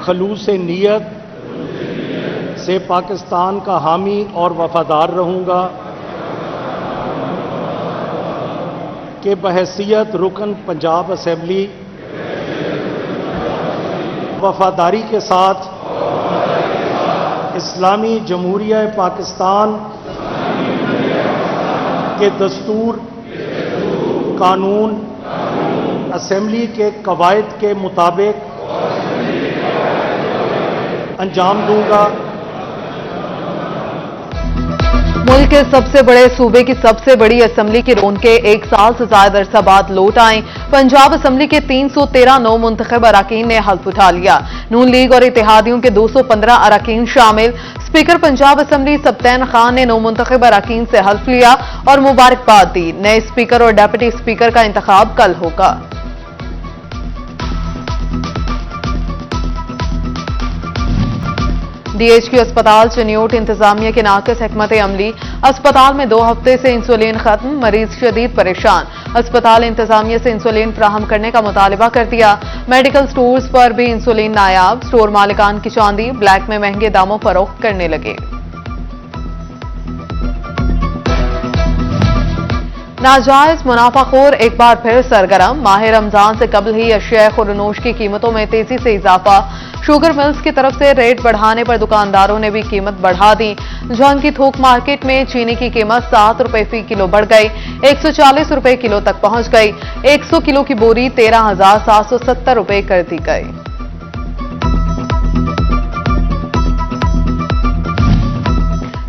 खलूस नीयत से पाकिस्तान का हामी और वफादार रहूँगा कि बहैसियत रुकन पंजाब असेंबली वफादारी के साथ इस्लामी जमहूरिया पाकिस्तान के दस्तूर, कानून, असेंबली के कवायद के मुताबिक अंजाम दूंगा। मुल्क के सबसे बड़े सूबे की सबसे बड़ी असेंबली की रौनकें 1 साल से ज्यादा अरसा बाद लौट आईं। पंजाब असेंबली के 313 नौ मुंतखब अरकान ने हल्फ उठा लिया। नून लीग और इत्तेहादियों के 215 अरकान शामिल। स्पीकर पंजाब असेंबली सब्तैन खान ने नौ मुंतखब अरकान से हल्फ लिया और मुबारकबाद दी। नए स्पीकर और डेप्यूटी स्पीकर का इंतखाब कल होगा। डीएचक्यू अस्पताल चनियोट इंतजामिया के नाकिस हिकमत अमली। अस्पताल में 2 हफ्ते से इंसुलिन खत्म, मरीज शदीद परेशान। अस्पताल इंतजामिया से इंसुलिन फराहम करने का मुतालबा कर दिया। मेडिकल स्टोर्स पर भी इंसुलिन नायाब। स्टोर मालिकान की चांदी ब्लैक में महंगे दामों फरोख्त करने लगे। नाजायज मुनाफाखोर एक बार फिर सरगर्म। माह रमजान से कबल ही अशिया खुरनोश की कीमतों में तेजी से इजाफा। शुगर मिल्स की तरफ से रेट बढ़ाने पर दुकानदारों ने भी कीमत बढ़ा दी। जौन की थोक मार्केट में चीनी की कीमत 7 रुपए फी किलो बढ़ गई, 140 रुपए किलो तक पहुंच गई। 100 किलो की बोरी 13,770 रुपए कर दी गई।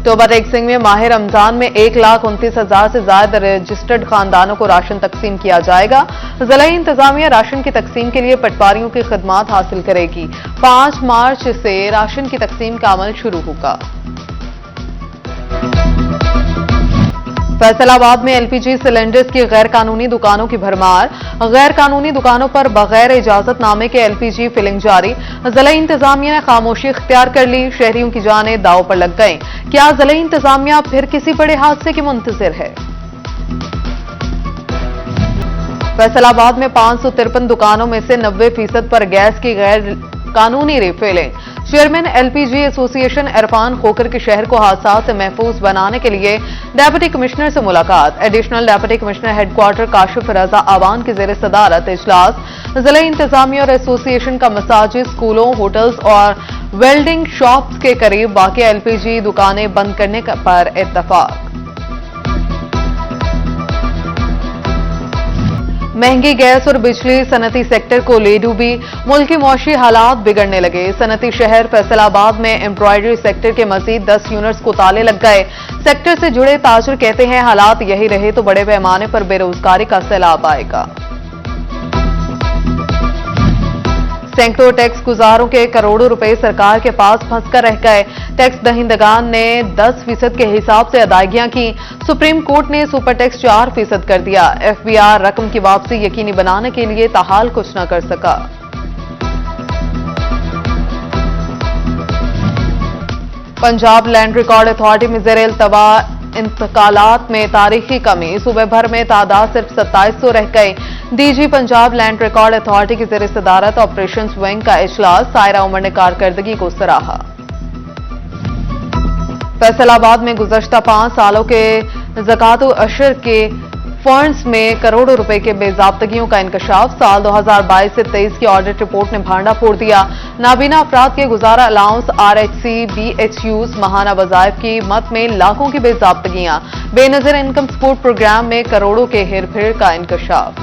तोबा टेक्सिंग में माह रमजान में 1,29,000 से ज्यादा रजिस्टर्ड खानदानों को राशन तकसीम किया जाएगा। जिला इंतजामिया राशन की तकसीम के लिए पटवारियों की खिदमात हासिल करेगी। 5 मार्च से राशन की तकसीम का अमल शुरू होगा। फैसलाबाद में एलपीजी सिलेंडर्स की गैर कानूनी दुकानों की भरमार। गैर कानूनी दुकानों पर बगैर इजाजतनामे के एलपीजी फिलिंग जारी। जिला इंतजामिया ने खामोशी इख्तियार कर ली। शहरियों की जानें दांव पर लग गईं। क्या जिला इंतजामिया फिर किसी बड़े हादसे की मुंतजिर है? फैसलाबाद में 553 दुकानों में से 90% पर गैस की गैर कानूनी refilling. Chairman LPG association Irfan Khokar के शहर को हादसा से महफूज बनाने के लिए डेप्यूटी कमिश्नर से मुलाकात। Additional deputy commissioner headquarter Kashif Raza Awan की जेर सदारत इजलास। जिला इंतजामिया और एसोसिएशन का मसाजिद, स्कूलों, होटल्स और वेल्डिंग शॉप्स के करीब वाक़ एलपीजी दुकानें बंद करने पर इत्तफाक। महंगी गैस और बिजली सनती सेक्टर को ले डूबी। मुल्की मौशी हालात बिगड़ने लगे। सनती शहर फैसलाबाद में एम्ब्रॉयडरी सेक्टर के मजीद 10 यूनिट्स को ताले लग गए। सेक्टर से जुड़े ताजर कहते हैं हालात यही रहे तो बड़े पैमाने पर बेरोजगारी का सैलाब आएगा। सैकड़ों टैक्स गुजारों के करोड़ों रुपए सरकार के पास फंसकर रह गए। टैक्स दहिंदगान ने 10% के हिसाब से अदायगियां की। सुप्रीम कोर्ट ने सुपर टैक्स 4% कर दिया। एफबीआर रकम की वापसी यकीनी बनाने के लिए ताहाल कुछ न कर सका। पंजाब लैंड रिकॉर्ड अथॉरिटी में ज़ेर इल्तवा इंतकालात में तारीखी कमी। सूबे भर में तादाद सिर्फ 2700 रह गई। DG Punjab land record authority की जेर सदारत ऑपरेशन विंग का इजलास। सायरा उमर ने कारकर्दगी को सराहा। फैसलाबाद में गुज़श्ता 5 सालों के ज़कात अशर के फंड्स में करोड़ों रुपए के बेजाब्तगियों का इंकशाफ। साल 2022 से 23 की ऑडिट रिपोर्ट ने भांडा फोड़ दिया। नाबीना अफराद के गुजारा अलाउंस, आरएचसी, बीएचयूज, माहाना वज़ाइफ की मद में लाखों की बेजाब्तगियां। बेनज़ीर इनकम सपोर्ट प्रोग्राम में करोड़ों के हेरफेर का इंकशाफ।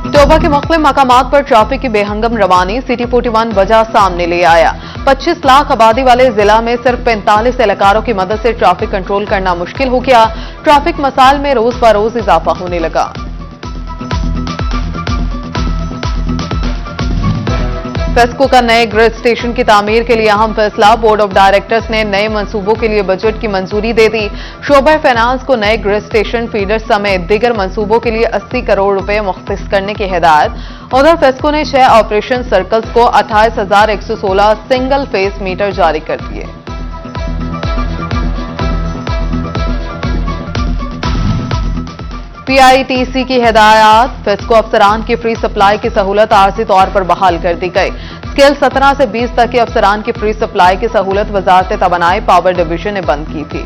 तोबा के मुख्तलिफ मकामात पर ट्रैफिक की बेहंगम रवानी। सिटी 41 वजह सामने ले आया। 25 लाख आबादी वाले जिला में सिर्फ 45 एहलकारों की मदद से ट्रैफिक कंट्रोल करना मुश्किल हो गया। ट्रैफिक मसाइल में रोज बरोज इजाफा होने लगा। फेस्को का नए ग्रिड स्टेशन की तामीर के लिए अहम फैसला। बोर्ड ऑफ डायरेक्टर्स ने नए मंसूबों के लिए बजट की मंजूरी दे दी। शोबा फाइनेंस को नए ग्रिड स्टेशन फीडर समेत दीगर मंसूबों के लिए 80 करोड़ रुपए मुख्तस करने की हिदायत। उधर फेस्को ने 6 ऑपरेशन सर्कल्स को 28,116 सिंगल फेस मीटर जारी कर दिए। PITC की हिदायत, फेस्को अफसरान की फ्री सप्लाई की सहूलत आरजी तौर पर बहाल कर दी गई। स्केल 17 से 20 तक के अफसरान की फ्री सप्लाई की सहूलत वजारत तवानाई पावर डिवीजन ने बंद की थी।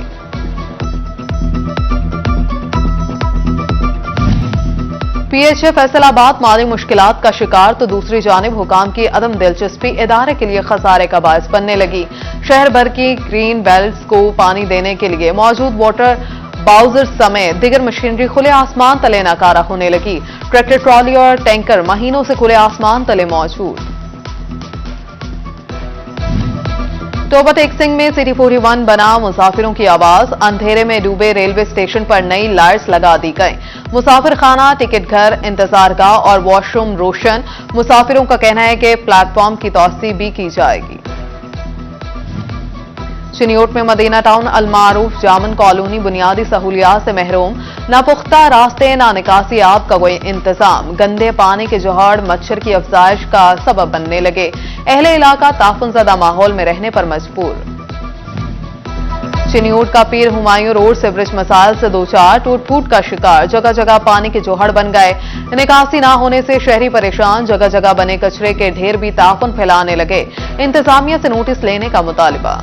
PHA फैसलाबाद माली मुश्किलात का शिकार तो दूसरी जानिब हुकाम की अदम दिलचस्पी इदारे के लिए खसारे का बायस बनने लगी। शहर भर की ग्रीन बेल्ट्स को पानी देने के लिए मौजूद वाटर बाउजर समेत दिगर मशीनरी खुले आसमान तले नाकारा होने लगी। ट्रैक्टर, ट्रॉली और टैंकर महीनों से खुले आसमान तले मौजूद। टोबा टेक सिंह में सिटी 41 बना मुसाफिरों की आवाज। अंधेरे में डूबे रेलवे स्टेशन पर नई लाइट्स लगा दी गई। मुसाफिर खाना, टिकट घर, इंतजारगाह और वॉशरूम रोशन। मुसाफिरों का कहना है कि प्लेटफॉर्म की तौसी भी की जाएगी। चिनियोट में मदीना टाउन अलमारूफ जामन कॉलोनी बुनियादी सहूलियात से महरूम। ना पुख्ता रास्ते, ना निकासी आब का कोई इंतजाम। गंदे पानी के जोहड़ मच्छर की अफजाइश का सबब बनने लगे। अहले इलाका ताफुनज़दा माहौल में रहने पर मजबूर। चिनियोट का पीर हुमायूं रोड सीवरेज मसाइल से दो चार, टूट फूट का शिकार। जगह जगह पानी के जोहड़ बन गए। निकासी ना होने से शहरी परेशान। जगह जगह बने कचरे के ढेर भी ताफुन फैलाने लगे। इंतजामिया से नोटिस लेने का मुतालिबा।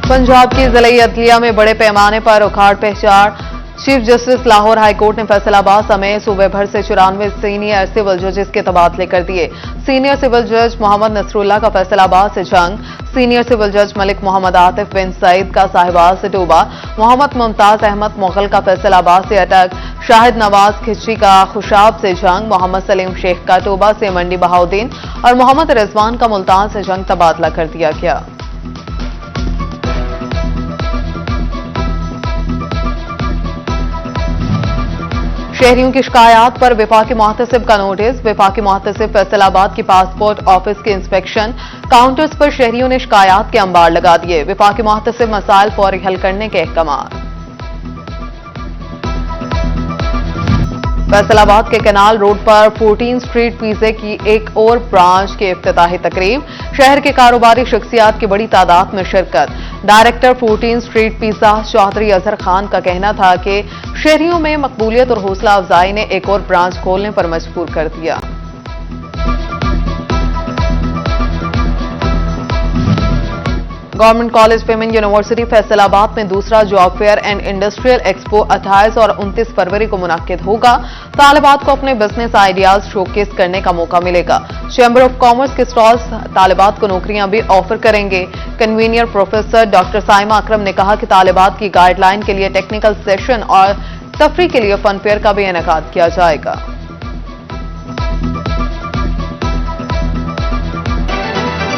पंजाब की जिला अदलिया में बड़े पैमाने पर उखाड़ पहचाड़। चीफ जस्टिस लाहौर हाईकोर्ट ने फैसलाबाद समेत सूबे भर से 94 सीनियर सिविल जजेस के तबादले कर दिए। सीनियर सिविल जज मोहम्मद नसरुल्लाह का फैसलाबाद से जंग। सीनियर सिविल जज मलिक मोहम्मद आतिफ बिन सईद का साहिबाल से टोबा। मोहम्मद मुमताज अहमद मुगल का फैसलाबाद से अटक। शाहिद नवाज खिची का खुशाब से जंग। मोहम्मद सलीम शेख का टोबा से मंडी बहाउद्दीन और मोहम्मद रिजवान का मुल्तान से जंग तबादला कर दिया गया। शहरियों की शिकायत पर विफाकी मुहतसिब का नोटिस। विफाकी मुहतसिब फैसलाबाद की पासपोर्ट ऑफिस के इंस्पेक्शन काउंटर्स पर शहरियों ने शिकायत के अंबार लगा दिए। विफाकी मुहतसिब मसाइल फौरी हल करने के अहकाम। फैसलाबाद के कैनाल रोड पर 14 स्ट्रीट पिज़्ज़ा की एक और ब्रांच के इफ्तिताही तकरीब। शहर के कारोबारी शख्सियात की बड़ी तादाद में शिरकत। Director 14 street pizza Chaudhary Azhar Khan का कहना था कि शहरियों में मकबूलियत और हौसला अफजाई ने एक और ब्रांच खोलने पर मजबूर कर दिया। Government college women university Faisalabad में दूसरा job fair and industrial expo 28 और 29 फरवरी को मुनक्किद होगा। तालिबात को अपने बिजनेस आइडियाज शोकेस करने का मौका मिलेगा। चैम्बर ऑफ कॉमर्स के स्टॉल्स तालिबात को नौकरियां भी ऑफर करेंगे। कन्वीनियर प्रोफेसर डॉक्टर साइमा अकरम ने कहा कि तालिबात की गाइडलाइन के लिए टेक्निकल सेशन और तफरी के लिए फन फेयर का भी इनेकाद किया जाएगा।